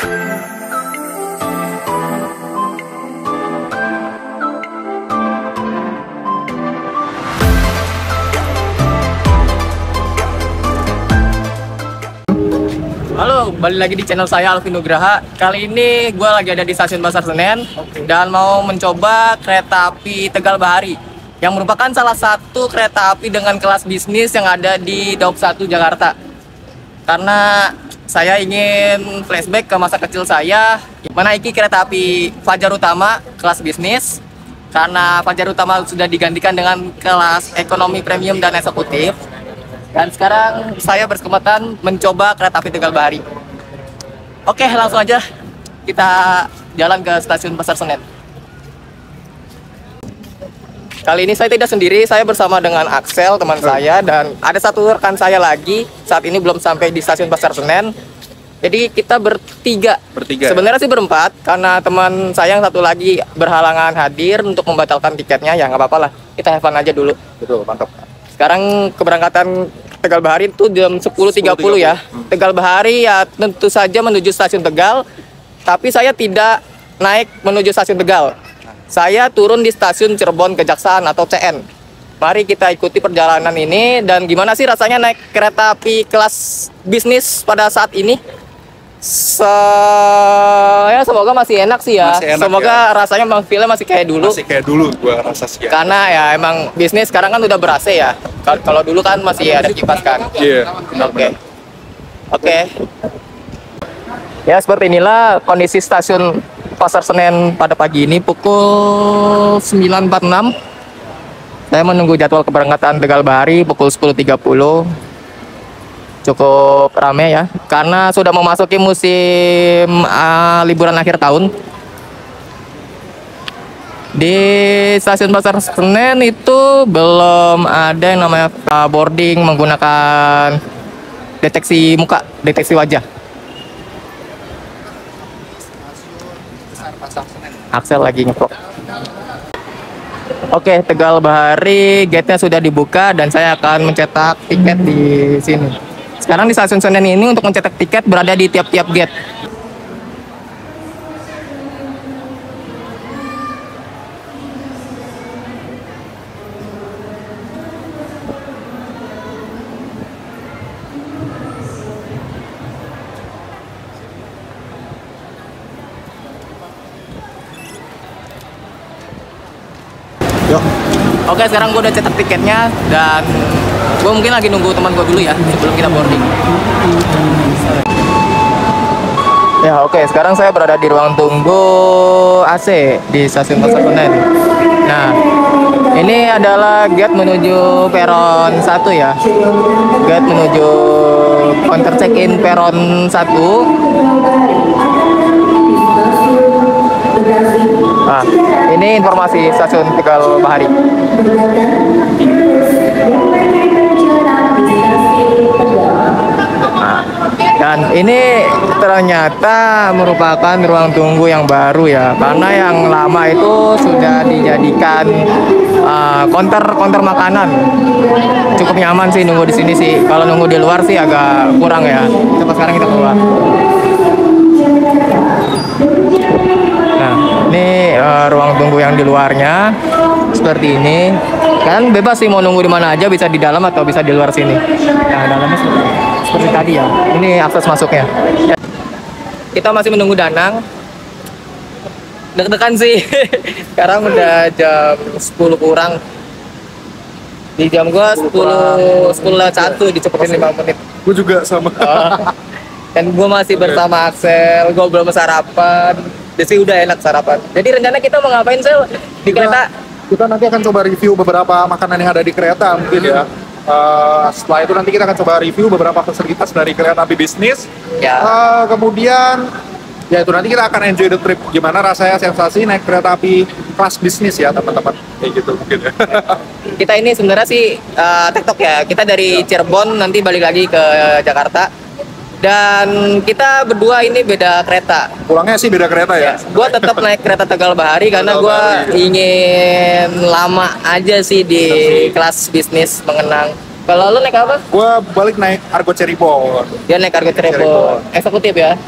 Halo, balik lagi di channel saya Alvin Nugraha. Kali ini gue lagi ada di stasiun Pasar Senen dan mau mencoba kereta api Tegal Bahari yang merupakan salah satu kereta api dengan kelas bisnis yang ada di Daup 1 Jakarta. Karena saya ingin flashback ke masa kecil saya, mana iki kereta api Fajar Utama kelas bisnis. Karena Fajar Utama sudah digantikan dengan kelas ekonomi premium dan eksekutif. Dan sekarang saya berkesempatan mencoba kereta api Tegal Bahari. Oke, langsung aja kita jalan ke stasiun Pasar Senen. Kali ini saya tidak sendiri, saya bersama dengan Axel, teman saya, dan ada satu rekan saya lagi. Saat ini belum sampai di stasiun Pasar Senen. Jadi kita bertiga. Sebenarnya sih berempat, karena teman saya yang satu lagi berhalangan hadir untuk membatalkan tiketnya. Ya nggak apa-apa lah, kita have fun aja dulu. Betul, mantap. Sekarang keberangkatan Tegal Bahari itu jam 10.30 ya. Tegal Bahari ya tentu saja menuju stasiun Tegal, tapi saya tidak naik menuju stasiun Tegal. Saya turun di stasiun Cirebon Kejaksaan atau CN. Mari kita ikuti perjalanan ini dan gimana sih rasanya naik kereta api kelas bisnis pada saat ini. Ya semoga masih enak sih ya. Semoga ya. Rasanya Bang Villa masih kayak dulu. Masih kayak dulu gua rasa sih. Ya. Karena ya emang bisnis sekarang kan udah ber-AC ya. Kalau dulu kan masih ada kipas kan. Iya, Oke. Ya seperti inilah kondisi stasiun Pasar Senen pada pagi ini pukul 9.46. Saya menunggu jadwal keberangkatan Tegal Bahari pukul 10.30. Cukup ramai ya, karena sudah memasuki musim liburan akhir tahun. Di stasiun Pasar Senen itu belum ada yang namanya boarding menggunakan deteksi muka, deteksi wajah. Axel lagi ngeprok. Oke, Tegal Bahari gate-nya sudah dibuka dan saya akan mencetak tiket di sini. Sekarang di stasiun Senen ini untuk mencetak tiket berada di tiap-tiap gate. Yuk. Oke, sekarang gue udah cetak tiketnya dan gue mungkin lagi nunggu teman gue dulu ya sebelum kita boarding. Ya oke, sekarang saya berada di ruang tunggu AC di stasiun Pasar Senen. Nah, ini adalah gate menuju peron 1 ya. Gate menuju counter check-in peron 1. Nah, ini informasi stasiun Tegal Bahari. Nah, dan ini ternyata merupakan ruang tunggu yang baru ya, karena yang lama itu sudah dijadikan counter makanan. Cukup nyaman sih nunggu di sini sih. Kalau nunggu di luar sih agak kurang ya. Coba sekarang kita keluar. Nah, ini ruang tunggu yang di luarnya seperti ini. Kalian bebas sih mau nunggu di mana aja, bisa di dalam atau bisa di luar sini. Nah, dalamnya seperti tadi ya. Ini akses masuknya. Kita masih menunggu Danang. Deg-degan sih. Sekarang udah jam 10 kurang. Di jam gua 10.01 dicepetin 5 menit. Gue juga sama. Dan gue masih bersama Axel, gue belum sarapan. Jadi udah enak sarapan. Jadi rencana kita mau ngapain Sel di kereta? Kita nanti akan coba review beberapa makanan yang ada di kereta mungkin ya. Setelah itu nanti kita akan coba review beberapa fasilitas dari kereta api bisnis. Ya. Kemudian ya itu nanti kita akan enjoy the trip. Gimana rasanya sensasi naik kereta api kelas bisnis ya teman-teman. Kayak gitu mungkin ya. Kita ini sebenarnya sih TikTok ya. Kita dari Cirebon nanti balik lagi ke Jakarta. Dan kita berdua ini beda kereta. Pulangnya sih beda kereta ya. Gua tetap naik kereta Tegal Bahari karena gua ingin lama aja sih di kelas bisnis mengenang Kalau lu naik apa? Gue balik naik Argo Cirebon. Dia naik Argo Cirebon. Eksekutif ya?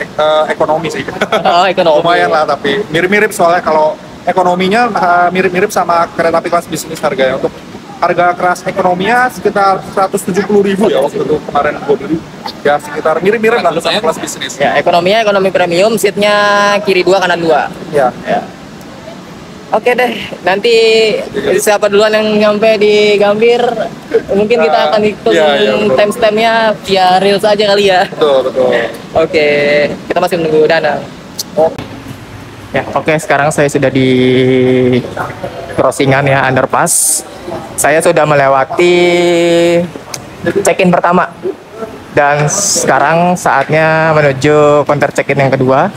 Ekonomi sih. Oh, ekonomi. Lumayan lah, tapi mirip-mirip soalnya kalau ekonominya mirip-mirip sama kereta api kelas bisnis harganya. Untuk harga kelas ekonominya sekitar 170.000 ya waktu itu kemarin gue beli. Ya sekitar mirip-mirip lah sama kelas bisnis. Ya, ekonominya ekonomi premium, seatnya kiri 2 kanan 2. Ya. Oke deh, nanti siapa duluan yang nyampe di Gambir, mungkin kita akan hitung timestamp-nya via reels aja kali ya. Betul. Oke, kita masih menunggu Danang. Ya, oke, sekarang saya sudah di crossingan ya, underpass. Saya sudah melewati check-in pertama. Dan sekarang saatnya menuju counter check-in yang kedua.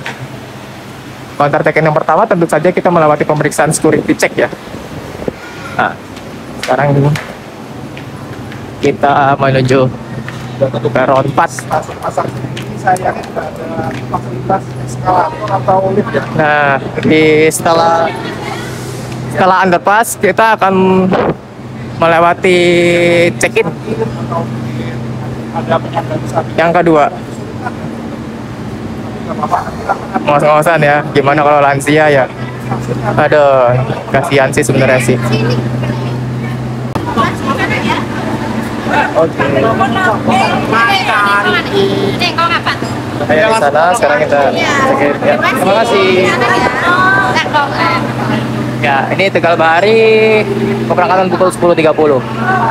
Counter check-in yang pertama tentu saja kita melewati pemeriksaan security check ya. Nah, sekarang kita menuju peron 4. Pasang ini sayangnya tidak ada fasilitas eskalator atau lift ya. Nah, setelah underpass kita akan melewati check-in yang kedua. Ngos-ngosan ya, gimana kalau lansia ya? Aduh, kasihan sih sebenarnya sih. Oke. Ayo di sana, sekarang kita check-in ya. Terima kasih. Ya, ini Tegal Bahari, keberangkatan pukul 10.30.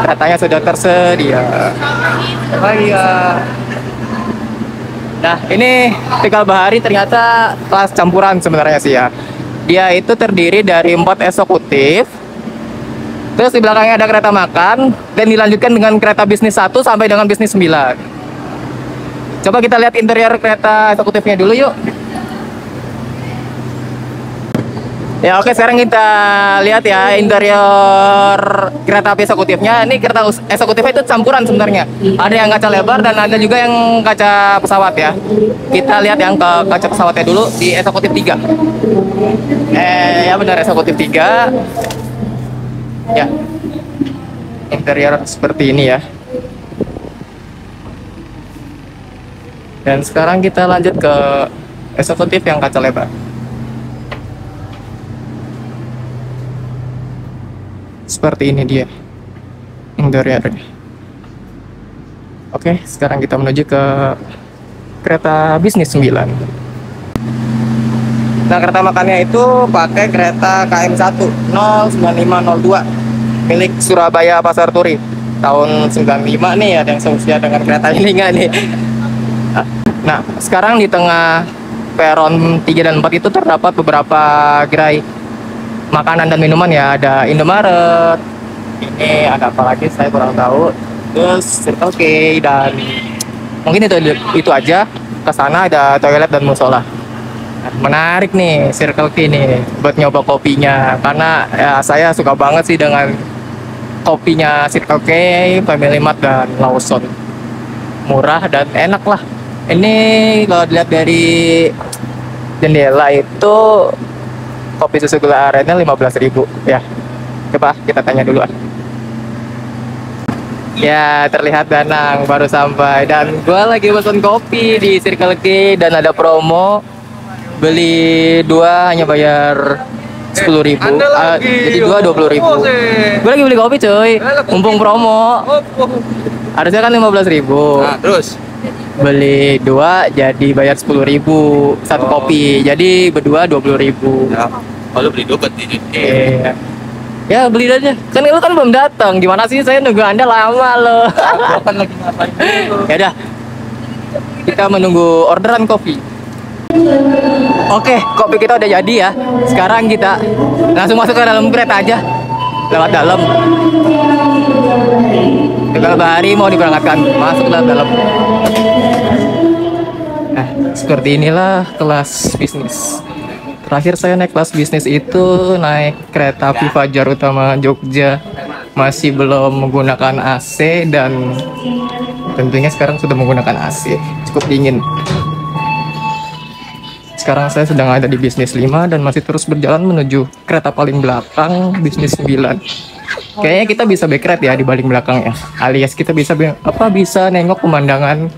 Keretanya sudah tersedia. Ya. Nah, ini Tegal Bahari ternyata kelas campuran sebenarnya sih ya. Dia itu terdiri dari 4 eksekutif. Terus di belakangnya ada kereta makan dan dilanjutkan dengan kereta bisnis 1 sampai dengan bisnis 9. Coba kita lihat interior kereta eksekutifnya dulu yuk. Ya oke, sekarang kita lihat ya interior kereta api eksekutifnya. Ini kereta eksekutifnya itu campuran sebenarnya. Ada yang kaca lebar dan ada juga yang kaca pesawat ya. Kita lihat yang ke kaca pesawatnya dulu di eksekutif 3. Ya benar, eksekutif 3. Ya. Interior seperti ini ya. Dan sekarang kita lanjut ke eksekutif yang kaca lebar. Seperti ini dia interiornya. Oke, sekarang kita menuju ke kereta bisnis 9. Nah, kereta makannya itu pakai kereta KM1 09502 milik Surabaya Pasar Turi tahun 95 nih. Ada yang seusia dengan kereta ini nggak nih? Nah, sekarang di tengah peron 3 dan 4 itu terdapat beberapa gerai makanan dan minuman ya. Ada Indomaret, ini ada apa lagi saya kurang tahu, terus Circle K, dan mungkin itu aja. Ke sana ada toilet dan musola. Menarik nih Circle K nih buat nyoba kopinya, karena ya saya suka banget sih dengan kopinya Circle K, Family Mart dan Lawson. Murah dan enak lah. Ini kalau dilihat dari jendela itu kopi susu gula arennya 15.000 ya. Coba kita tanya dulu. Ya, terlihat Danang baru sampai dan gua lagi pesan kopi di Circle K dan ada promo. Beli 2 hanya bayar 10.000. Jadi 2 20.000. Gue lagi beli kopi cuy, mumpung promo. Harusnya kan 15.000. Nah, terus beli 2 jadi bayar 10.000 satu kopi, jadi berdua 20.000. ya, kalau beli 2 berarti Iya. Ya beli aja, kan lu kan belum datang, gimana sih, saya nunggu Anda lama loh. kan lagi ngapain dulu. Ya udah, kita menunggu orderan kopi. Oke, kopi kita udah jadi ya. Sekarang kita langsung masuk ke dalam kereta aja, lewat dalam. Tegal Bahari mau diberangkatkan, masuk ke dalam. Nah, seperti inilah kelas bisnis. Terakhir saya naik kelas bisnis itu naik kereta api Fajar Utama Jogja, masih belum menggunakan AC dan tentunya sekarang sudah menggunakan AC, cukup dingin. Sekarang saya sedang ada di bisnis 5 dan masih terus berjalan menuju kereta paling belakang bisnis 9. Kayaknya kita bisa backride ya di balik belakang ya. Alias kita bisa bisa nengok pemandangan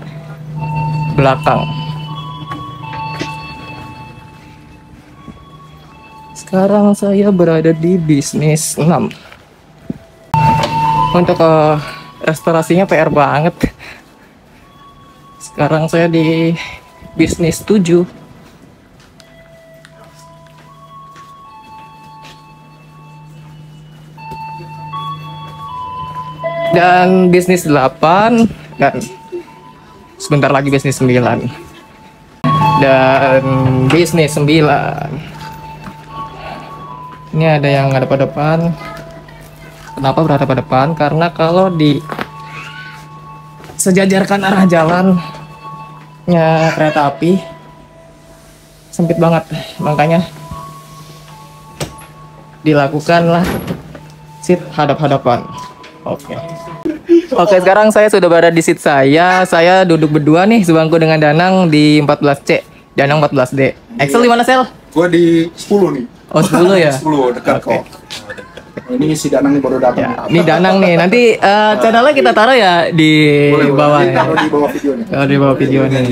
belakang. Sekarang saya berada di bisnis 6. Untuk restorasinya PR banget. Sekarang saya di bisnis 7. Dan bisnis 8 dan sebentar lagi bisnis 9. Dan bisnis 9. Ini ada yang ada pada depan. Kenapa berada pada depan? Karena kalau di sejajarkan arah jalannya kereta api sempit banget, makanya dilakukanlah seat hadap-hadapan. Oke, sekarang saya sudah berada di seat saya. Saya duduk berdua nih sebangku dengan Danang di 14C, Danang 14D. Excel di mana, Sel? Gue di 10 nih. Oh, 10 ya? 10 dekat Oke. kok. Ini si Danang nih baru datang. Ya, ini Danang nih. Nanti channelnya kita taruh ya di bawah ya. Taruh di bawah video nih. Oh, di bawah video nih.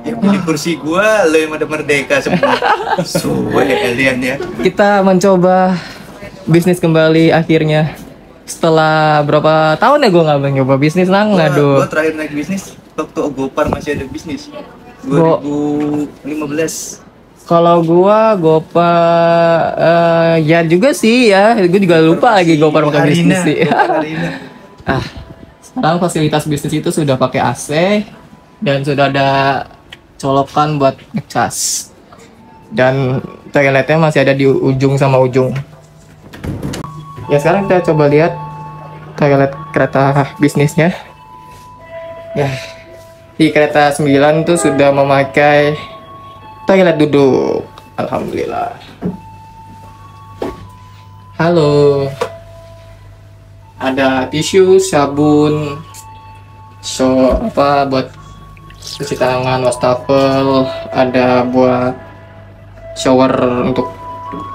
Kalian di kursi gua lo yang ada merdeka semua. Suwe kalian ya. Kita mencoba bisnis kembali akhirnya. Setelah berapa tahun ya gue nggak nyoba bisnis nang, aduh. Gua terakhir naik bisnis waktu Gopar masih ada bisnis. Go- 2015. Kalau Gopa ya juga sih ya, gue juga lupa lagi Gopar pakai bisnis sih. Sekarang fasilitas bisnis itu sudah pakai AC dan sudah ada colokan buat ngecas. Dan toiletnya masih ada di ujung sama ujung. Ya sekarang kita coba lihat toilet kereta bisnisnya. Ya, di kereta 9 tuh sudah memakai toilet duduk. Alhamdulillah. Halo. Ada tisu, sabun, buat cuci tangan, wastafel, ada buat shower untuk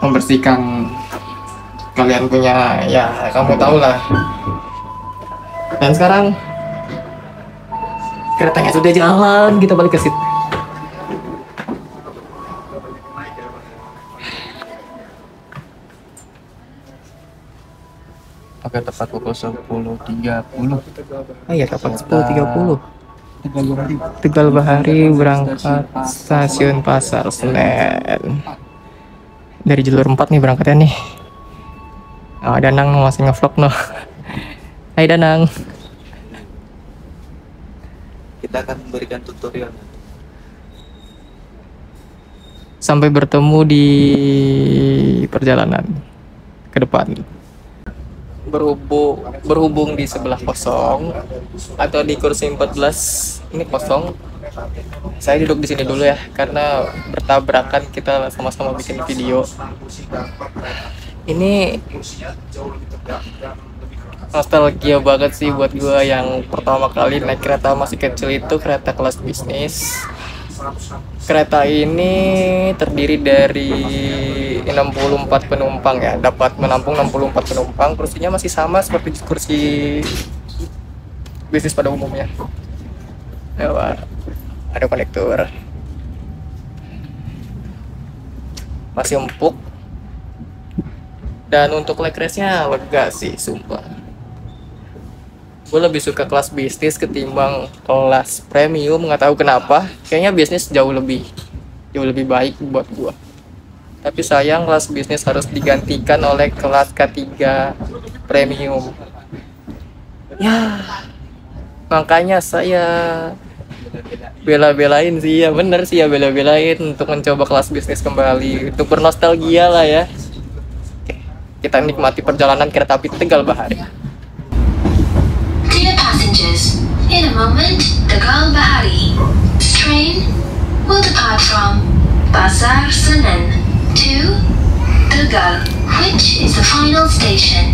membersihkan. Kalian punya, ya kamu tahu lah. Dan sekarang keretanya sudah jalan, kita balik ke situ. Pakai tepat pukul 10.30. Oh iya, tepat 10.30. Tegal Bahari berangkat stasiun Pasar Senen. Dari jalur 4 nih berangkatnya nih. Oh, Danang masih ngevlog no. Hai Danang. Kita akan memberikan tutorial. Sampai bertemu di perjalanan ke depan. Berhubung di sebelah kosong atau di kursi 14 ini kosong. Saya duduk di sini dulu ya karena bertabrakan, kita sama-sama bikin video. Ini nostalgia banget sih buat gua yang pertama kali naik kereta masih kecil itu kereta kelas bisnis. Kereta ini terdiri dari 64 penumpang ya, dapat menampung 64 penumpang. Kursinya masih sama seperti kursi bisnis pada umumnya. Ya, ada konektor. Masih empuk. Dan untuk leg race-nya lega sih, sumpah. Gue lebih suka kelas bisnis ketimbang kelas premium, nggak tahu kenapa. Kayaknya bisnis jauh lebih baik buat gue. Tapi sayang kelas bisnis harus digantikan oleh kelas K3 premium. Ya, makanya saya bela-belain sih ya, bener sih ya, bela-belain untuk mencoba kelas bisnis kembali, untuk bernostalgia lah ya. Kita nikmati perjalanan kereta api Tegal Bahari. Dear passengers, in a moment, Tegal Bahari. This train will depart from Pasar Senen to Tegal, which is the final station.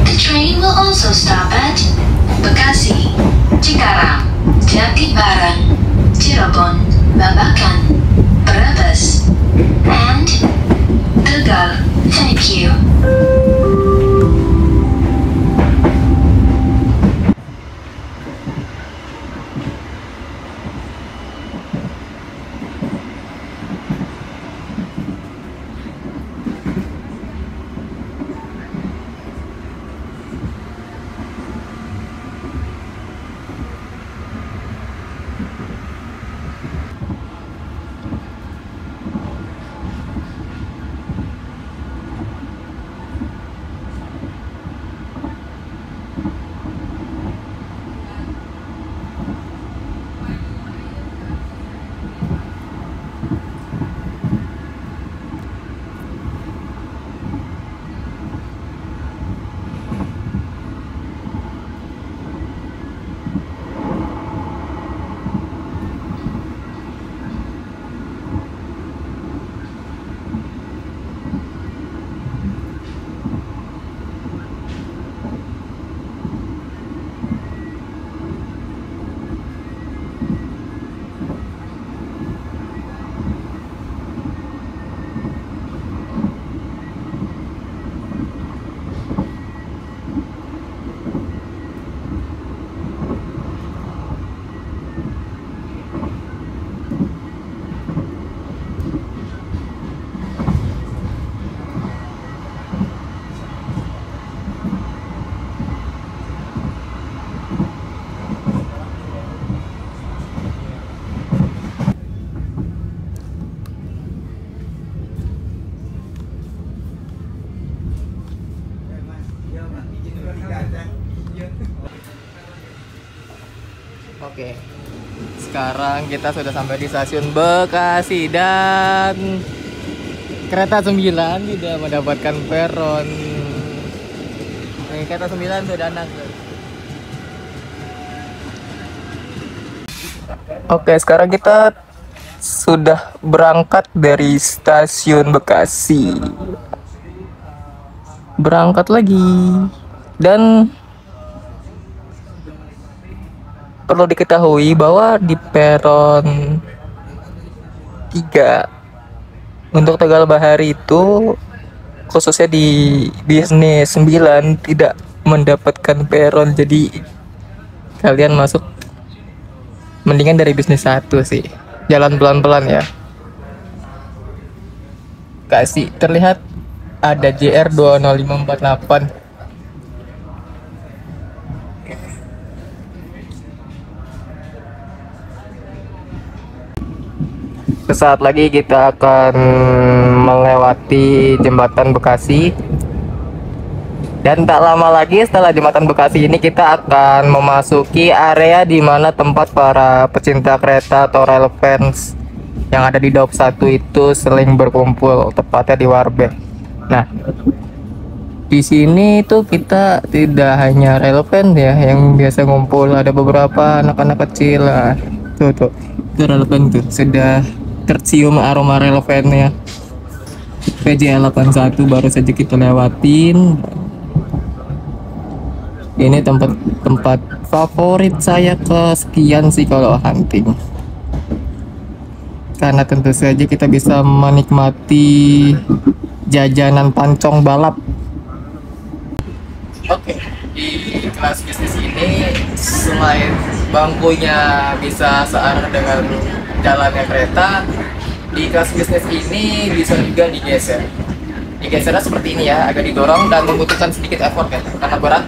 The train will also stop at Bekasi, Cikarang, Jatibarang, Cirebon, Babakan, Brebes, and Tegal. Thank you. Oke, sekarang kita sudah sampai di stasiun Bekasi dan kereta 9 tidak mendapatkan peron. Nih, kereta 9 sudah naik. Oke, sekarang kita sudah berangkat dari stasiun Bekasi. Berangkat lagi. Dan perlu diketahui bahwa di peron 3 untuk Tegal Bahari itu, khususnya di bisnis 9, tidak mendapatkan peron. Jadi kalian masuk mendingan dari bisnis 1 sih. Jalan pelan-pelan ya. Kasih terlihat ada JR 20548. Sesaat lagi kita akan melewati jembatan Bekasi. Dan tak lama lagi setelah jembatan Bekasi ini kita akan memasuki area di mana tempat para pecinta kereta atau rail fans yang ada di Daup 1 itu sering berkumpul, tepatnya di Warbeh. Nah, di sini tuh kita tidak hanya rail fan ya yang biasa ngumpul, ada beberapa anak-anak kecil lah. Tuh, itu rail fan tuh sudah tercium aroma relevannya. PJ81 baru saja kita lewatin. Ini tempat favorit saya kesekian sih kalau hunting, karena tentu saja kita bisa menikmati jajanan pancong balap. Oke, di kelas bisnis ini selain bangkunya bisa searah dengan jalannya kereta, di kelas bisnis ini bisa juga digeser. Digesernya seperti ini ya, agak didorong dan membutuhkan sedikit effort ya, karena berat.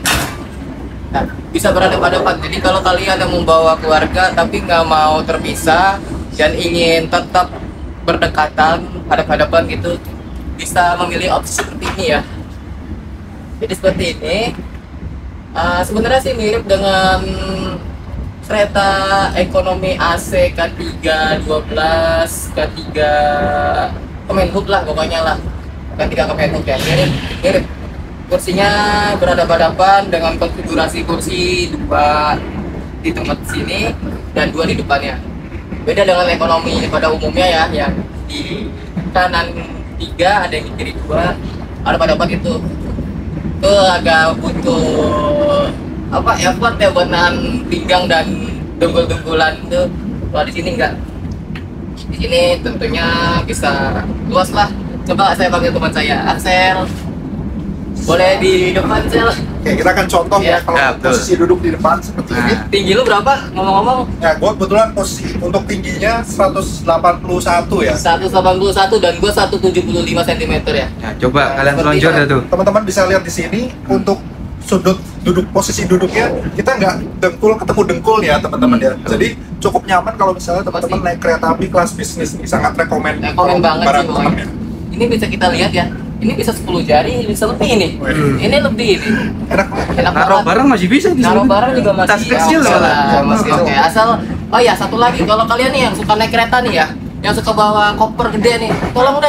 Nah, bisa berhadapan-hadapan. Jadi kalau kalian yang membawa keluarga tapi nggak mau terpisah dan ingin tetap berdekatan, hadap-hadapan gitu, bisa memilih opsi seperti ini ya. Jadi seperti ini. Sebenarnya sih mirip dengan kereta ekonomi AC K312, K3 Kemenhub lah pokoknya lah. K3 Kemenhub ya, mirip. Kursinya berhadapan-hadapan dengan konfigurasi kursi 2 di tempat sini dan 2 di depannya. Beda dengan ekonomi pada umumnya ya, yang di kanan 3 ada yang di kiri 2, ada hadapan itu. Itu agak butuh effort ya buat nahan pinggang dan dengkul-dengkulan tuh. Kalau di sini enggak. Di sini tentunya bisa luas lah. Coba saya panggil teman saya, Axel. Boleh di depan, Sel. Oke, kita akan contoh ya kalau posisi duduk di depan seperti ini. Tinggi lu berapa? Ngomong-ngomong. Ya, gue kebetulan posisi untuk tingginya 181 ya. 181 dan gue 175 cm ya. Ya, coba kalian selonjor ya tuh. Teman-teman bisa lihat di sini untuk sudut duduk, posisi duduknya kita nggak dengkul ketemu dengkul ya teman-teman ya. Jadi cukup nyaman kalau misalnya teman-teman naik kereta api kelas bisnis ini, sangat rekomen banget sih pokoknya. Ini bisa kita lihat ya. Ini bisa 10 jari, bisa lebih ini. Ini lebih ini. Enak Naruh barang masih bisa di sini. Naruh barang juga masih Tas kecil lah. Masih oke. Asal oh ya satu lagi, kalau kalian nih yang suka naik kereta nih ya, yang suka bawa koper gede nih, tolong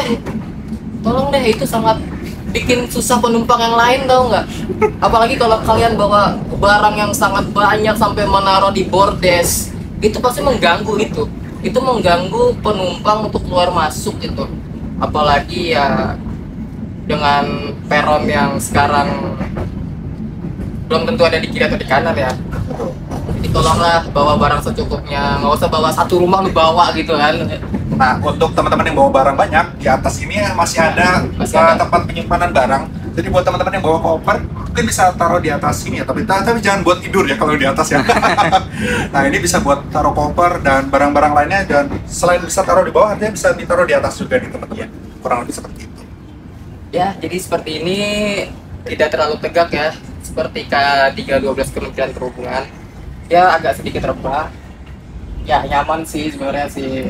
deh itu sangat bikin susah penumpang yang lain, tahu nggak? Apalagi kalau kalian bawa barang yang sangat banyak sampai menaruh di bordes, itu pasti mengganggu itu. Itu mengganggu penumpang untuk keluar masuk itu. Apalagi ya dengan peron yang sekarang belum tentu ada di kiri atau di kanan ya. Jadi tolonglah bawa barang secukupnya, nggak usah bawa satu rumah lu bawa gitu kan. Nah, untuk teman-teman yang bawa barang banyak, di atas ini masih ada tempat penyimpanan barang. Jadi buat teman-teman yang bawa koper, mungkin bisa taruh di atas sini ya, tapi jangan buat tidur ya kalau di atas ya. Nah, ini bisa buat taruh koper dan barang-barang lainnya, dan selain bisa taruh di bawah, artinya bisa ditaruh di atas juga nih teman-teman. Kurang lebih seperti itu. Ya, jadi seperti ini tidak terlalu tegak ya, seperti K312 Kementerian Perhubungan. Ya agak sedikit rebah. Ya nyaman sih sebenarnya sih.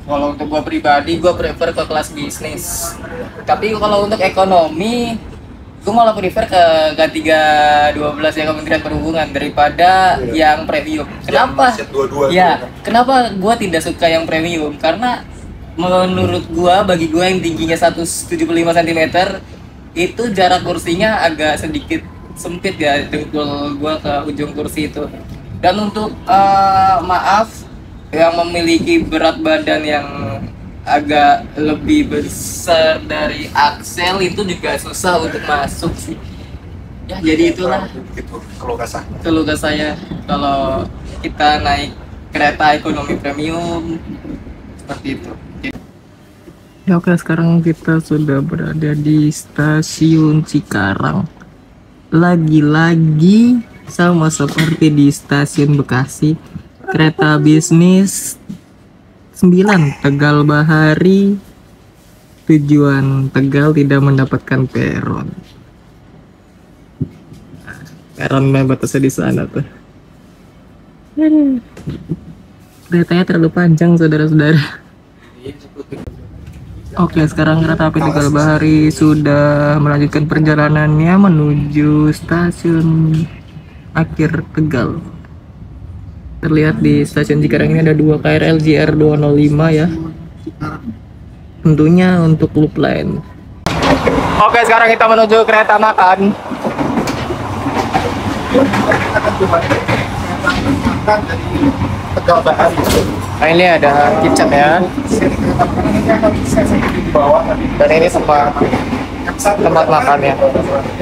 Kalau untuk gua pribadi, gua prefer ke kelas bisnis. Tapi kalau untuk ekonomi, Gue malah prefer ke K312 ya, Kementerian Perhubungan daripada yang premium. Kenapa? Ya, kenapa gue tidak suka yang premium? Karena menurut gue, bagi gue yang tingginya 175 cm, itu jarak kursinya agak sedikit sempit ya, dengkul gue ke ujung kursi itu. Dan untuk maaf, yang memiliki berat badan yang agak lebih besar dari aksel itu juga susah untuk masuk sih. Ya jadi itulah Gitu keluh kesah saya kalau kita naik kereta ekonomi premium seperti itu. Ya oke, sekarang kita sudah berada di stasiun Cikarang. Lagi-lagi sama seperti di stasiun Bekasi, kereta bisnis 9 Tegal Bahari tujuan Tegal tidak mendapatkan peron. Peron batasnya di sana tuh. Keretanya terlalu panjang, saudara-saudara. Oke, sekarang kereta api Tegal Bahari sudah melanjutkan perjalanannya menuju stasiun akhir Tegal. Terlihat di stasiun Cikarang ini ada 2 KRL JR 205 ya. Tentunya untuk loop lain. Oke, sekarang kita menuju kereta makan. Tegal Bahari. Nah, ini ada kicap ya. Dan ini tempat makannya.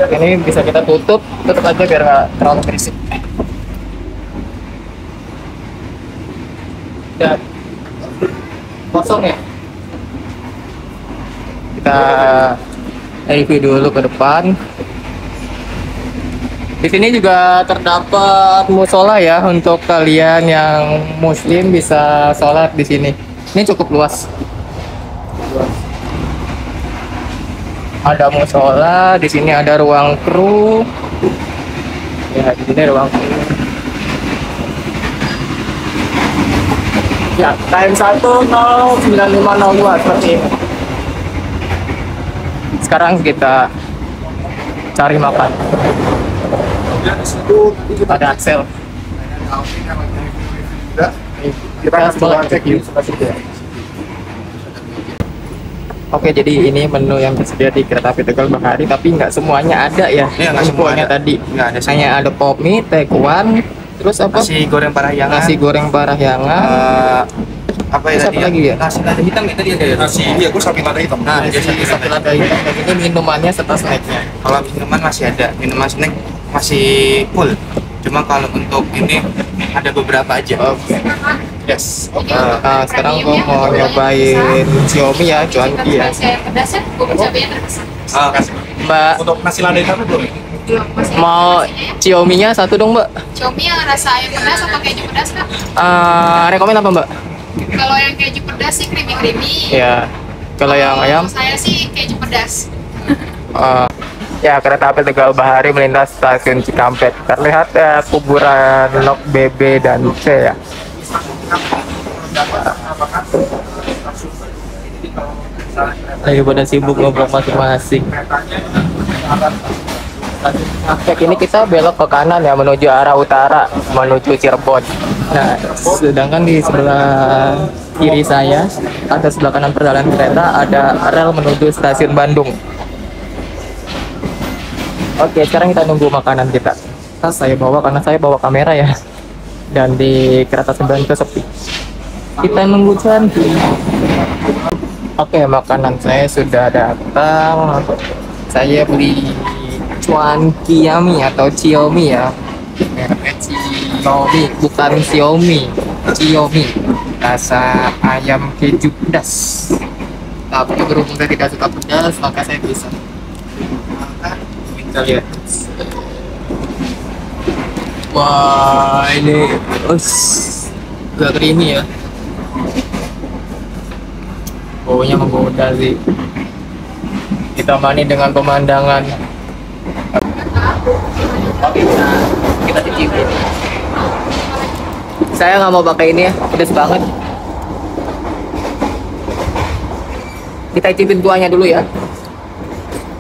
Ini bisa kita tutup aja biar nggak terlalu berisik. Dan kosong ya. Kita review dulu ke depan. Di sini juga terdapat musola ya, untuk kalian yang muslim bisa sholat di sini. Ini cukup luas. Ada musola, di sini ada ruang kru. Ya, di sini ruang kru. Ya, time 1:95:02 seperti ini. Sekarang kita cari makan. Ada Axel. Kita akan coba cek yuk. Oke, jadi ini menu yang tersedia di kereta api Tegal Bahari, tapi nggak semuanya ada ya. Iya, nggak semua Infonya ada. tadi. Nggak ada semua. Hanya ada pop mie, taekwan, terus apa? Nasi goreng parahyangan. Nasi goreng parahyangan. Apa ya Terus tadi? apa lagi ya? Nasi lada hitam ya tadi ada ya? Iya, gue sapi lada hitam. Nah, dia Nasi sapi lada hitam. Dan ini minumannya serta snacknya. Kalau minuman masih ada, minuman snack masih full. Cuma kalau untuk ini ada beberapa aja. Oke. Yes. Nah, sekarang gua mau nyobain Xiaomi ya, cuanki ya. Pedas ya, bubur cabenya terkesan. Ah, kasih. Mbak, Untuk nasi lada hitamnya belum? Belum, masih mau Xiaomi-nya satu dong, Mbak. Xiaomi yang rasa ayam pedas atau keju pedas kak? Rekomen apa, Mbak? Kalau yang keju pedas sih creamy. Ya. Kalau yang ayam? Saya sih keju pedas. Ya, kereta api Tegal Bahari melintas stasiun Cikampek. Terlihat ya kuburan Lok BB dan C ya. Lagi pada sibuk ngobrol masing-masing. Cikampek ini kita belok ke kanan ya, menuju arah utara, menuju Cirebon. Nah, sedangkan di sebelah kiri saya, atau sebelah kanan perjalanan kereta, ada rel menuju stasiun Bandung. Oke, sekarang kita nunggu makanan kita. Tas saya bawa karena saya bawa kamera ya. Dan di kereta sebelah itu sepi. Kita nunggu cantik. Oke, makanan saya sudah datang. Saya beli cuanki yummy atau Xiaomi ya. Mereknya Xiaomi, bukan Xiaomi. Xiaomi. Rasa ayam keju pedas. Tapi berhubung saya tidak suka pedas, maka saya bisa. Kita lihat. Wah, ini agak creamy ya. Baunya menggoda sih. Ditemani dengan pemandangan. Oke, kita cicipin. Saya nggak mau pakai ini ya, pedas banget. Kita cicipin kuahnya dulu ya.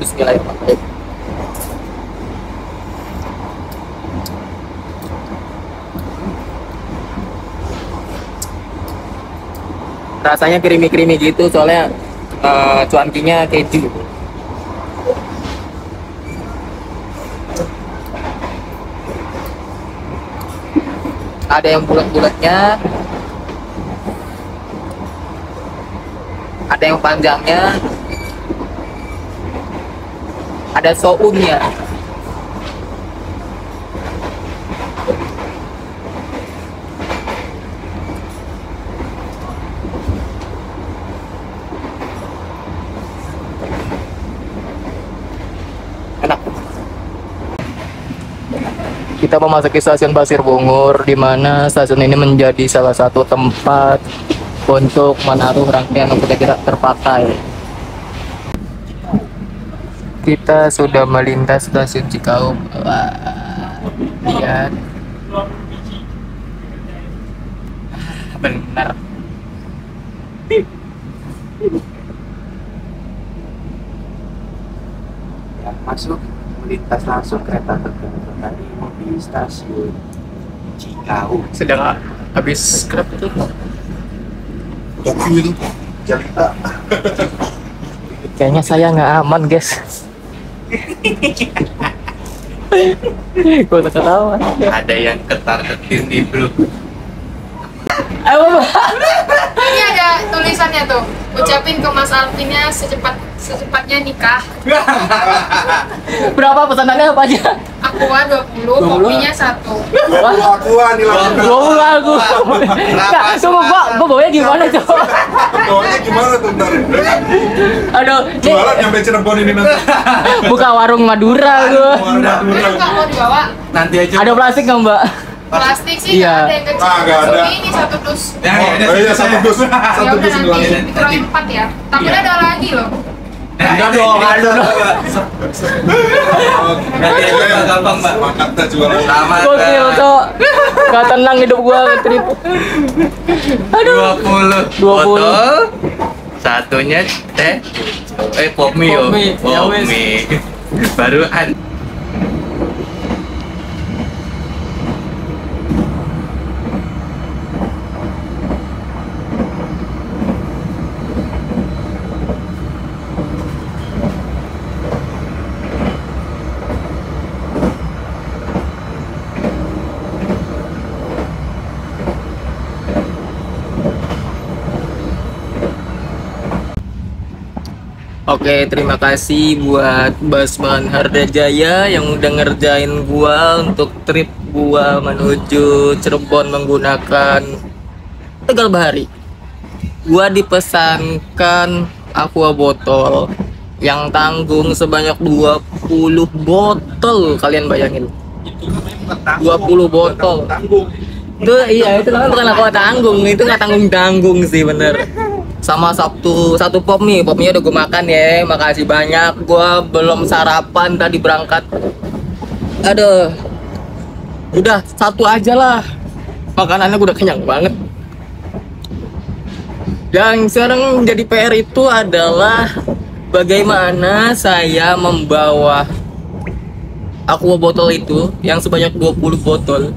Bismillahirrahmanirrahim. rasanya creamy gitu soalnya cuankinya keju. Ada yang bulat-bulatnya, ada yang panjangnya, ada sounnya. Enak. Kita memasuki stasiun Pasir Bungur, di mana stasiun ini menjadi salah satu tempat untuk menaruh rangkaian yang tidak terpakai. Kita sudah melintas stasiun Cikaum. Wah, lihat. Benar. Yang masuk melintas langsung kereta Tegal Bahari di stasiun Cikaum. Sedang habis skrap itu. Tokyo itu Jalita. Kayaknya saya nggak aman, guys. Gue tak ketawa. Ada yang ketar-ketir nih bro. Ayo, Ini ada tulisannya tuh. Ucapin ke Mas Alvinnya secepatnya nikah. berapa pesanannya apa aja? Aqua 20, kopinya 1. Aqua nih lah. Aku. Kak, tunggu gua bawanya gimana coba? Bawanya gimana tuh ntar? Aduh, Jualan nyampe Cirebon ini nanti. buka warung Madura gua. Terus nggak mau dibawa? Nanti aja. Ada plastik nggak, Mbak? Plastik sih Iya. nggak ada yang kecil. Ah, nggak ada. Ini 1 dus. Oh iya, satu dus Ya udah bilang. nanti dikeroin 4 ya. Takutnya ada lagi loh. Udah dong, ada dong. Nanti aja gampang mbak. Semangat dah jualan. Selamat. Gokil, Cok. Gak tenang hidup gua trip. Aduh. 20 20. botol. Satunya teh. Pop mie yo. Pop mie, ya Pop wes. mie. Baruan. Oke, terima kasih buat Basman Hardajaya yang udah ngerjain gua untuk trip gua menuju Cirebon menggunakan Tegal Bahari. Gua dipesankan aqua botol yang tanggung sebanyak 20 botol, kalian bayangin. 20 botol. Tuh iya, itu kan bukan aqua tanggung, itu nggak tanggung-tanggung sih bener. Sama satu pop mie udah gue makan ya, makasih banyak. Gue belum sarapan tadi berangkat. Aduh, udah satu aja lah, makanannya gue udah kenyang banget. Yang sekarang jadi PR itu adalah bagaimana saya membawa aqua botol itu yang sebanyak 20 botol.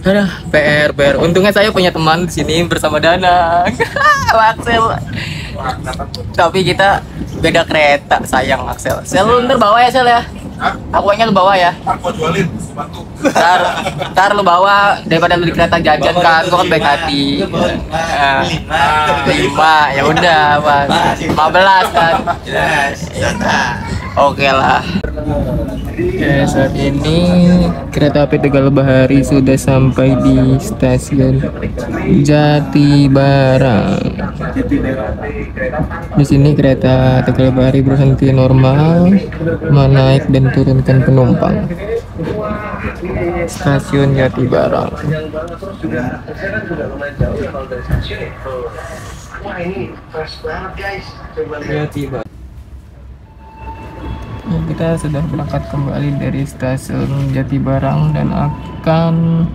Aduh, PR. Untungnya saya punya teman di sini bersama Danang, Axel. Tapi kita beda kereta, sayang Axel. Sel, lu ntar bawa ya Sel ya. Aquanya lu bawa ya. Aku jualin, bantu. Ntar lu bawa daripada lu di kereta jajan kan, gua kan baik hati. Nah, 5, ya udah, Mas. 15 kan. Oke lah. Oke, saat ini kereta api Tegal Bahari sudah sampai di stasiun Jatibarang. Di sini kereta Tegal Bahari berhenti normal, menaik dan turunkan penumpang. Stasiun Jatibarang. Jatibarang. Kita sudah berangkat kembali dari stasiun Jatibarang dan akan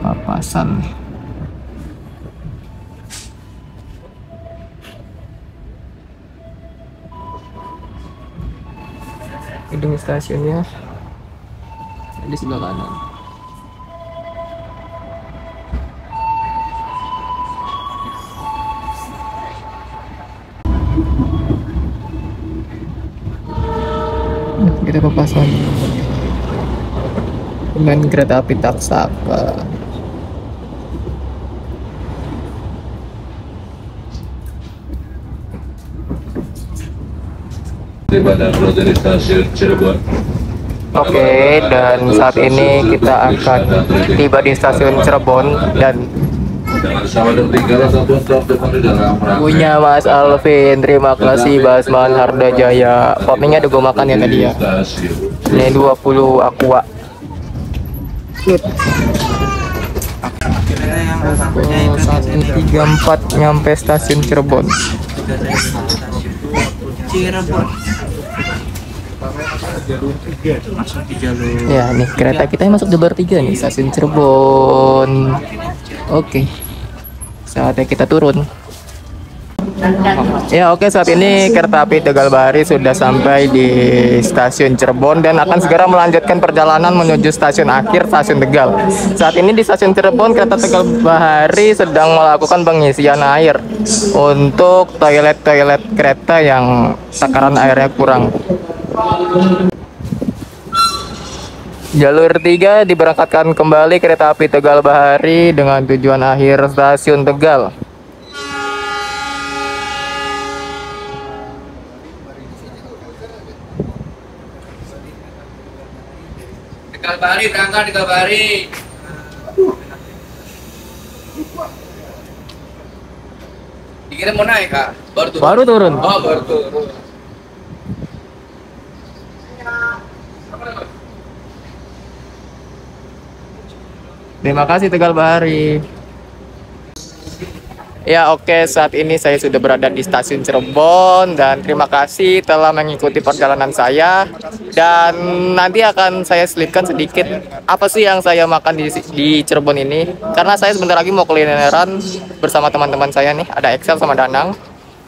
papasan. Gedung stasiunnya di sebelah kanan. kita papasan dengan kereta api Taksaka. Di Bandar dari stasiun Cirebon. Oke, dan saat ini kita akan tiba di stasiun Cirebon dan punya Mas Alvin. Terima kasih Basman Hardajaya. Kopinya udah gue makan ya tadi ya. Ini 20 aqua. Saat ini 34 nyampe stasiun Cirebon. Ya, nih kereta kita masuk jalur 3 nih, stasiun Cirebon. Oke. Saatnya kita turun. Ya, oke, saat ini kereta api Tegal Bahari sudah sampai di stasiun Cirebon dan akan segera melanjutkan perjalanan menuju stasiun akhir, stasiun Tegal. Saat ini di stasiun Cirebon, kereta Tegal Bahari sedang melakukan pengisian air untuk toilet-toilet kereta yang takaran airnya kurang. Jalur 3 diberangkatkan kembali kereta api Tegal Bahari dengan tujuan akhir stasiun Tegal. Tegal Bahari, berangkat Tegal Bahari. Dikira mau naik, Kak? Baru turun. Oh, baru turun. Terima kasih Tegal Bahari. Ya, oke, saat ini saya sudah berada di stasiun Cirebon dan terima kasih telah mengikuti perjalanan saya, dan nanti akan saya selipkan sedikit apa sih yang saya makan di Cirebon ini, karena saya sebentar lagi mau kulineran bersama teman-teman saya nih, ada Excel sama Danang.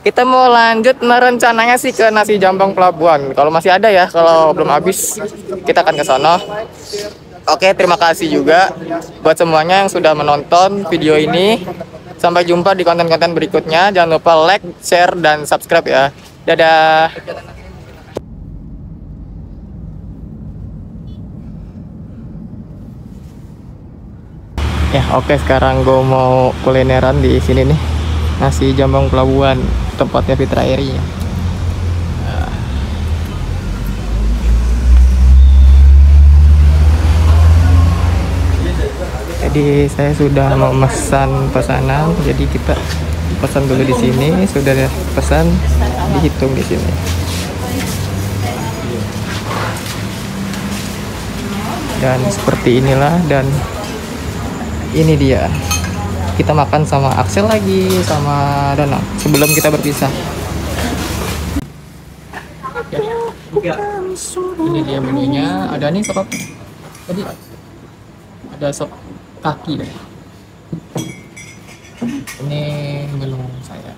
Kita mau lanjut, rencananya sih ke nasi jambang pelabuhan. Kalau masih ada ya, kalau belum habis kita akan ke sana. Oke, terima kasih juga buat semuanya yang sudah menonton video ini. Sampai jumpa di konten-konten berikutnya. Jangan lupa like, share, dan subscribe ya. Dadah. Ya, oke, sekarang gue mau kulineran di sini nih. Nasi jambang pelabuhan, tempatnya Fitra Eri. Jadi saya sudah memesan pesanan, jadi kita pesan dulu di sini. Sudah pesan, dihitung di sini. Dan seperti inilah, dan ini dia. Kita makan sama Axel lagi, sama Danang sebelum kita berpisah. Ya. Ini dia menunya. Ada nih sop apa? Tadi ada sop kaki deh. Ini menu saya.